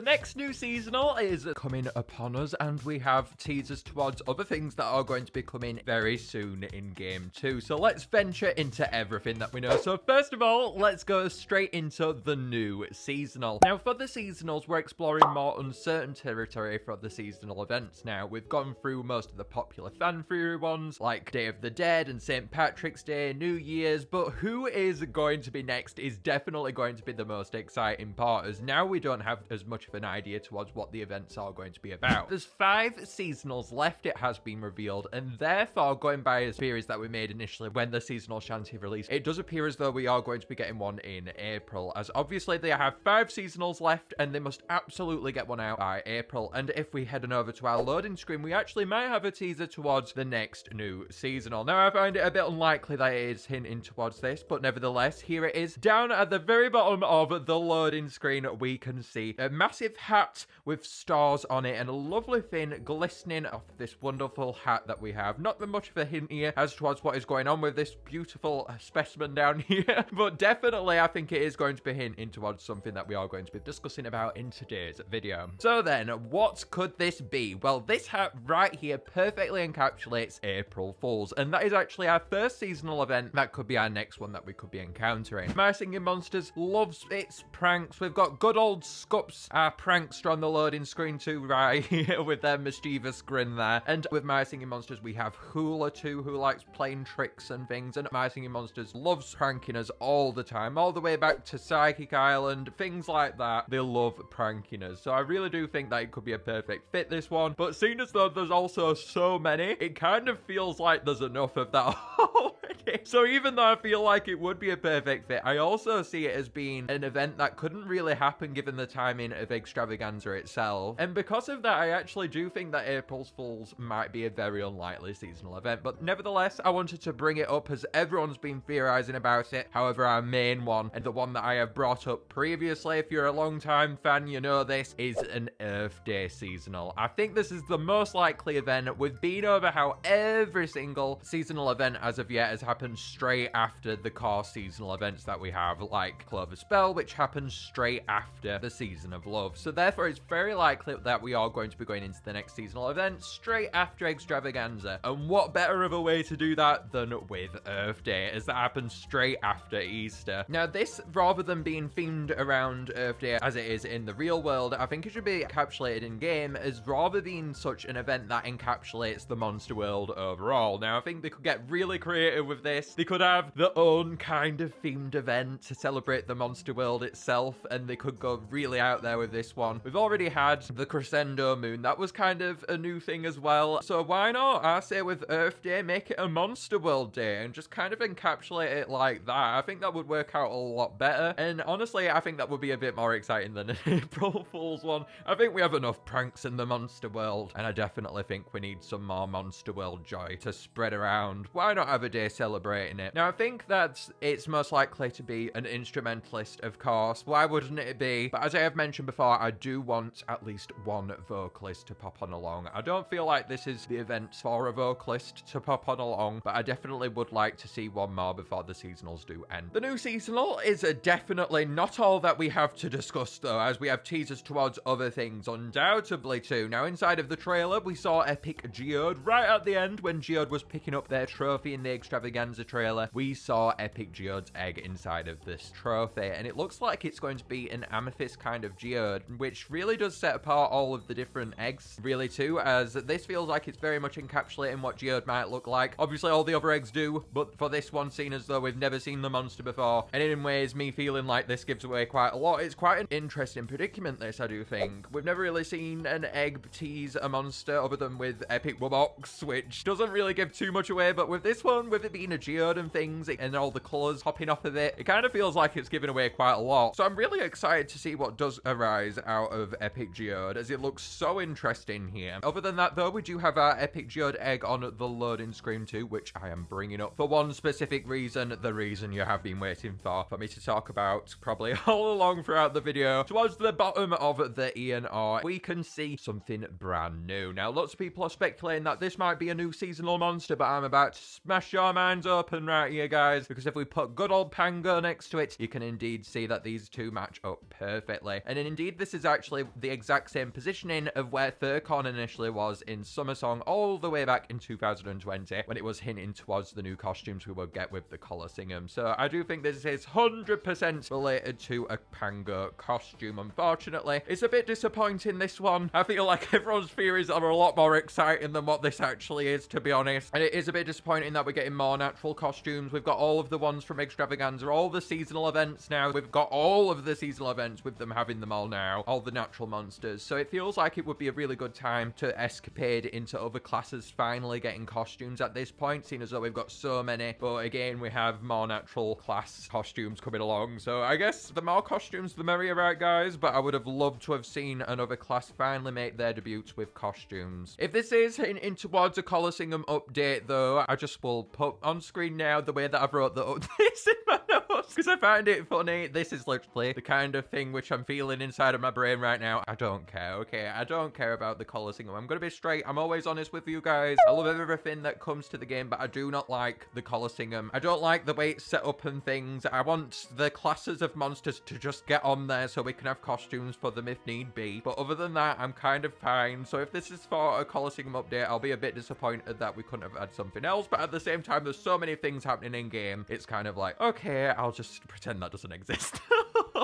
next new seasonal is coming upon us, and we have teasers towards other things that are going to be coming very soon in game 2. So let's venture into everything that we know. So first of all, let's go straight into the new seasonal. Now for the seasonals, we're exploring more uncertain territory for the seasonal events now. We've gone through most of the popular fan theory ones, like Day of the Dead and St. Patrick's Day, New Year's, but who is going to be next is definitely going to be the most exciting part, as now we don't have as much of an idea towards what the events are going to be about. There's 5 seasonals left, it has been revealed, and therefore, going by the theories that we made initially when the seasonal shanty released, it does appear as though we are going to be getting one in April, as obviously they have 5 seasonals left and they must absolutely get one out by April. And if we head on over to our loading screen, we actually might have a teaser towards the next new seasonal. Now I find it a bit unlikely that it is hinting towards this, but nevertheless, here it is. Down at the very bottom of the loading screen, we can see a massive hat with stars on it and a lovely fin glistening off this wonderful hat that we have. Not much of a hint here as towards what is going on with this beautiful specimen down here, but definitely I think it is going to be hinting towards something that we are going to be discussing about in today's video. So then, what could this be? Well, this hat right here perfectly encapsulates April Fools, and that is actually our first seasonal event. That could be our next one that we could be encountering. My Singing Monsters loves its pranks. We've got good old Scups, our prankster, on the loading screen too, right here with their mischievous grin there. And with My Singing Monsters, we have Hula too, who likes playing tricks and things, and My Singing Monsters loves pranking us all the time, all the way back to Psychic Island, things like that. They love pranking us, so I really do think that it could be a perfect fit, this one. But seeing as though there's also so many, it kind of feels like there's enough of that already. So even though I feel like it would be a perfect fit, I also see it as being an event that couldn't really happen given the timing of Eggs-Travaganza itself. And because of that, I actually do think that April Fools might be a very unlikely seasonal event. But nevertheless, I wanted to bring it up as everyone's been theorizing about it. However, our main one, and the one that I have brought up previously, if you're a long-time fan, you know this, is an Earth Day seasonal. I think this is the most likely event. We've been over how every single seasonal event as of yet has happened straight after the core seasonal events that we have, like Clover Spell, which happens straight after the Season of Love. So therefore, it's very likely that we are going to be going into the next seasonal event straight after Eggs-Travaganza. And what better of a way to do that than with Earth Day, as that happens straight after Easter. Now this, rather than being themed around Earth Day as it is in the real world, I think it should be encapsulated in game as rather being such an event that encapsulates the monster world overall. Now I think they could get really creative with this. They could have their own kind of themed event to celebrate the monster world itself, and they could go really out there with this one. We've already had the Crescendo Moon. That was kind of a new thing as well. So why not? I say with Earth Day, make it a monster world day and just kind of encapsulate it like that. I think that would work out a lot better. And honestly, I think that would be a bit more exciting than an April Fool's one. I think we have enough pranks in the monster world, and I definitely think we need some more monster world joy to spread around. Why not have a day celebrating it? Now, I think that it's most likely to be an instrumentalist, of course. Why wouldn't it be? But as I have mentioned before, I do want at least one vocalist to pop on along. I don't feel like this is the event for a vocalist to pop on along, but I definitely would like to see one more before the seasonals do end. The new seasonal is definitely not all that we have to discuss though, as we have teasers towards other things undoubtedly too. Now inside of the trailer, we saw epic Jeeode right at the end when Jeeode was picking up their trophy in the Eggs-Travaganza trailer. We saw epic Jeeode's egg inside of this trophy, and it looks like it's going to be an amethyst kind of Jeeode, which really does set apart all of the different eggs really too, as this feels like it's very much encapsulating what Jeeode might look like. Obviously all the other eggs do, but for this one, seen as though we've never seen the monster before, and in ways me feeling like this gives away quite a lot. It's quite an interesting predicament, this, I do think. We've never really seen an egg tease a monster other than with epic Wubbox, which doesn't really give too much away, but with this one, with it being a Jeeode and things, and all the colours hopping off of it, it kind of feels like it's giving away quite a lot. So I'm really excited to see what does arise out of epic Jeeode, as it looks so interesting here. Other than that though, we do have our epic Jeeode egg on the loading screen too, which I am bringing up for one specific reason, the reason you have been waiting for me to talk about probably all along throughout the video. Towards the bottom of the ENR, we can see something brand new. Now lots of people are speculating that this might be a new seasonal monster, but I'm about to smash your mind lines open right here, guys, because if we put good old Pango next to it, you can indeed see that these two match up perfectly. And indeed, this is actually the exact same positioning of where Furcorn initially was in Summer Song all the way back in 2020, when it was hinting towards the new costumes we would get with the Colosseum. So I do think this is 100% related to a Pango costume. Unfortunately, it's a bit disappointing, this one. I feel like everyone's theories are a lot more exciting than what this actually is, to be honest. And it is a bit disappointing that we're getting more natural costumes. We've got all of the ones from Eggs-Travaganza, all the seasonal events now. We've got all of the seasonal events with them having them all now, all the natural monsters. So it feels like it would be a really good time to escapade into other classes finally getting costumes at this point, seeing as though we've got so many. But again, we have more natural class costumes coming along. So I guess the more costumes, the merrier, right, guys? But I would have loved to have seen another class finally make their debuts with costumes. If this is hinting towards a Colosseum update, though, I just will put on screen now the way that I've wrote this in my notes, because I find it funny. This is literally the kind of thing which I'm feeling inside of my brain right now. I don't care, okay? I don't care about the Colosseum. I'm gonna be straight. I'm always honest with you guys. I love everything that comes to the game, but I do not like the Colosseum. I don't like the way it's set up and things. I want the classes of monsters to just get on there so we can have costumes for them if need be. But other than that, I'm kind of fine. So if this is for a Colosseum update, I'll be a bit disappointed that we couldn't have had something else. But at the same time, there's so many things happening in game. It's kind of like, okay, I'll just pretend that doesn't exist.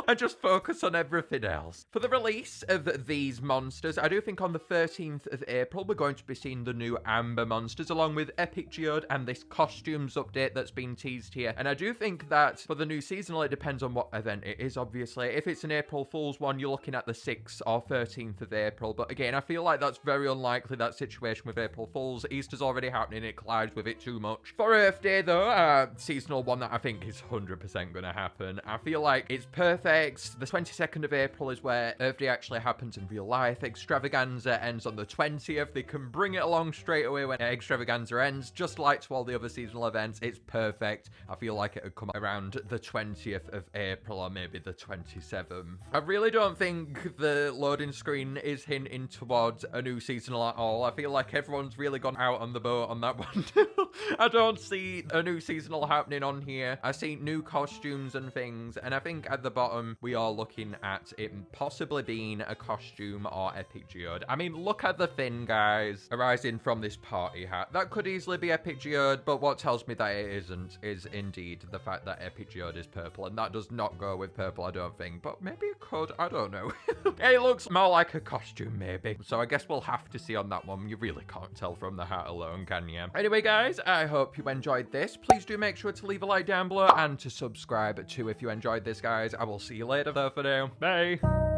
I just focus on everything else. For the release of these monsters, I do think on the 13th of April, we're going to be seeing the new Amber monsters, along with Epic Jeeode and this costumes update that's been teased here. And I do think that for the new seasonal, it depends on what event it is, obviously. If it's an April Fool's one, you're looking at the 6th or 13th of April. But again, I feel like that's very unlikely, that situation with April Fool's. Easter's already happening, it collides with it too much. For Earth Day, though, seasonal one that I think is 100% going to happen. I feel like it's perfect. The 22nd of April is where Earth Day actually happens in real life. Extravaganza ends on the 20th. They can bring it along straight away when Extravaganza ends, just like to all the other seasonal events. It's perfect. I feel like it would come around the 20th of April or maybe the 27th. I really don't think the loading screen is hinting towards a new seasonal at all. I feel like everyone's really gone out on the boat on that one. I don't see a new seasonal happening on here. I see new costumes and things, and I think at the bottom we are looking at it possibly being a costume or Epic Jeeode. I mean, look at the fin, guys, arising from this party hat. That could easily be Epic Jeeode, but what tells me that it isn't is indeed the fact that Epic Jeeode is purple, and that does not go with purple, I don't think, but maybe it could, I don't know. It looks more like a costume, maybe, so I guess we'll have to see on that one. You really can't tell from the hat alone, can you? Anyway, guys, I hope you enjoyed this. Please do make sure to leave a like down below and to subscribe too if you enjoyed this, guys. I will see you later, though, for now. Bye.